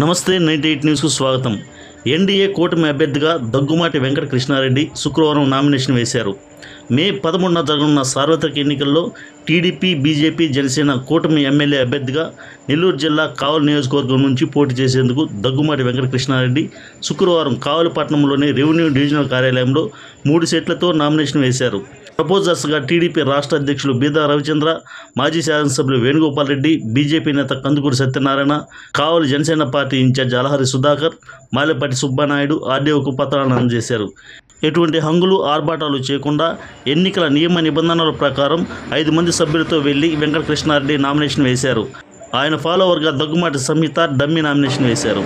నమస్తే 98 న్యూస్కు స్వాగతం. ఎన్డీఏ కూటమి అభ్యర్థిగా దగ్గుమాటి వెంకట కృష్ణారెడ్డి శుక్రవారం నామినేషన్ వేశారు. మే 11న జరగనున్న సార్వత్రిక ఎన్నికల్లో టీడీపీ, బీజేపీ, జనసేన కూటమి ఎమ్మెల్యే అభ్యర్థిగా నెల్లూరు జిల్లా కావలి నియోజకవర్గం నుంచి పోటీ చేసేందుకు దగ్గుమాటి వెంకట కృష్ణారెడ్డి శుక్రవారం కావలిపట్నంలోని రెవెన్యూ డివిజనల్ కార్యాలయంలో 3 సెట్లతో నామినేషన్ వేశారు. ప్రపోజర్స్గా టీడీపీ రాష్ట్ర అధ్యక్షులు బీదా రవిచంద్ర, మాజీ శాసనసభ్యులు వేణుగోపాల్ రెడ్డి, బీజేపీ నేత కందుకూరి సత్యనారాయణ, కావలి జనసేన పార్టీ ఇన్ఛార్జ్ అలహరి సుధాకర్, మాలేపాటి సుబ్బానాయుడు ఆర్డీఓకు పత్రాలను అందజేశారు. ఎటువంటి హంగులు, ఆర్భాటాలు చేయకుండా ఎన్నికల నియమ నిబంధనల ప్రకారం 5 మంది సభ్యులతో వెళ్లి వెంకట కృష్ణారెడ్డి నామినేషన్ వేశారు. ఆయన ఫాలోవర్గా దగ్గుమాటి సంహిత డమ్మీ నామినేషన్ వేశారు.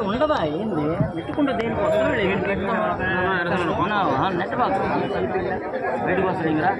ఉండదా ఏంది పెట్టుకుంటే దేనికి వస్తాడు నెట్ బాక్స్ బయటకు వస్తాడు ఇంకా